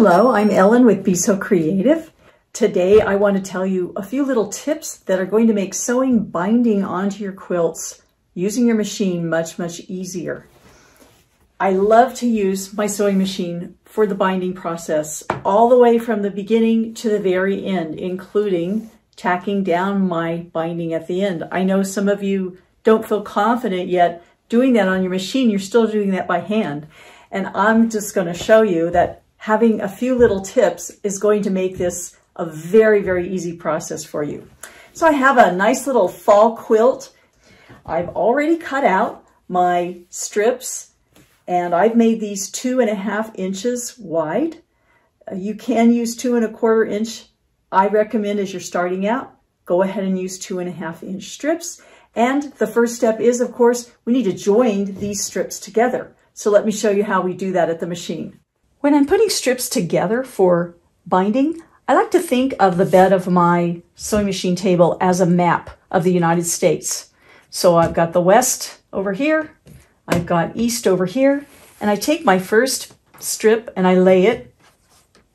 Hello, I'm Ellen with Be So Creative. Today I want to tell you a few little tips that are going to make sewing binding onto your quilts using your machine much easier. I love to use my sewing machine for the binding process all the way from the beginning to the very end, including tacking down my binding at the end. I know some of you don't feel confident yet doing that on your machine. You're still doing that by hand. And I'm just going to show you that having a few little tips is going to make this a very easy process for you. So I have a nice little fall quilt. I've already cut out my strips and I've made these 2.5 inches wide. You can use 2.25 inch. I recommend as you're starting out, go ahead and use 2.5 inch strips. And the first step is, of course, we need to join these strips together. So let me show you how we do that at the machine. When I'm putting strips together for binding, I like to think of the bed of my sewing machine table as a map of the United States. So I've got the west over here, I've got east over here, and I take my first strip and I lay it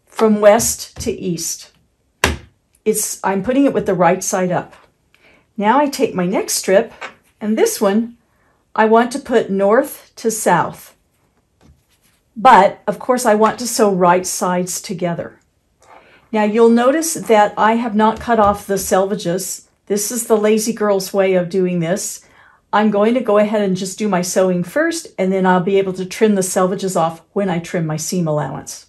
from west to east. I'm putting it with the right side up. Now I take my next strip, and this one I want to put north to south. But, of course, I want to sew right sides together. Now, you'll notice that I have not cut off the selvages. This is the lazy girl's way of doing this. I'm going to go ahead and just do my sewing first, and then I'll be able to trim the selvages off when I trim my seam allowance.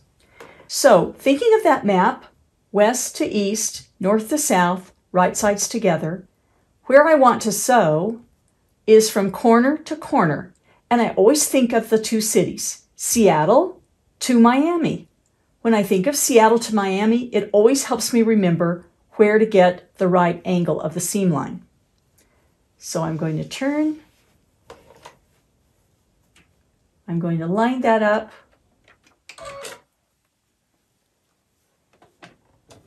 So, thinking of that map, west to east, north to south, right sides together, where I want to sew is from corner to corner. And I always think of the two cities. Seattle to Miami. When I think of Seattle to Miami, it always helps me remember where to get the right angle of the seam line. So I'm going to turn. I'm going to line that up.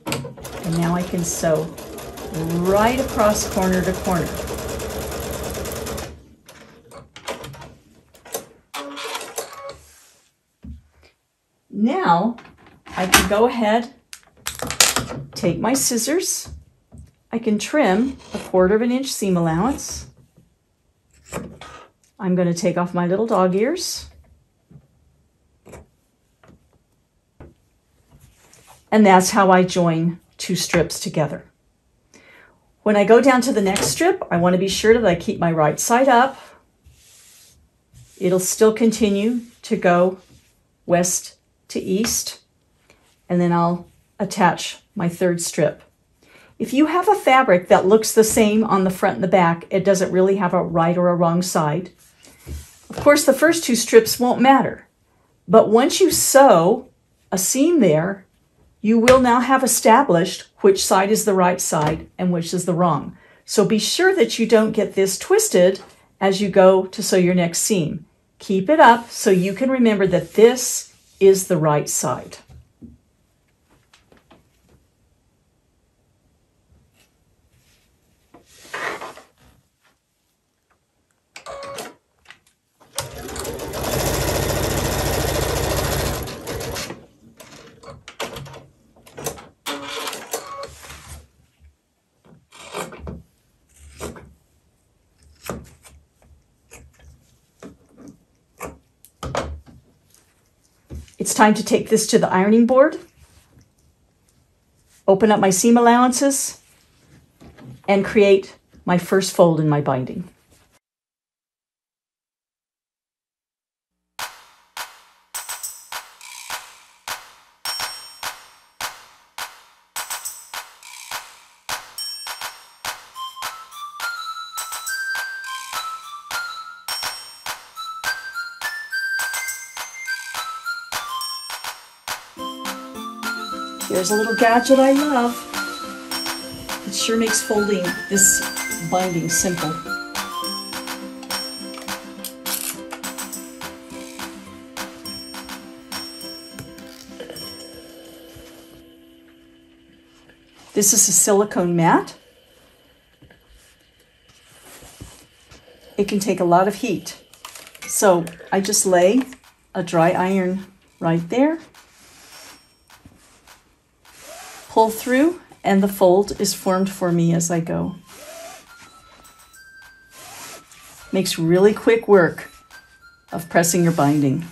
And now I can sew right across corner to corner. Now, I can go ahead, take my scissors, I can trim 1/4 inch seam allowance. I'm going to take off my little dog ears. And that's how I join two strips together. When I go down to the next strip, I want to be sure that I keep my right side up. It'll still continue to go west to east, and then I'll attach my third strip. If you have a fabric that looks the same on the front and the back, it doesn't really have a right or a wrong side. Of course, the first two strips won't matter, but once you sew a seam there, you will now have established which side is the right side and which is the wrong. So be sure that you don't get this twisted as you go to sew your next seam. Keep it up so you can remember that this is the right side. It's time to take this to the ironing board, open up my seam allowances, and create my first fold in my binding. Here's a little gadget I love. It sure makes folding this binding simple. This is a silicone mat. It can take a lot of heat. So I just lay a dry iron right there. pull through and the fold is formed for me as I go. Makes really quick work of pressing your binding.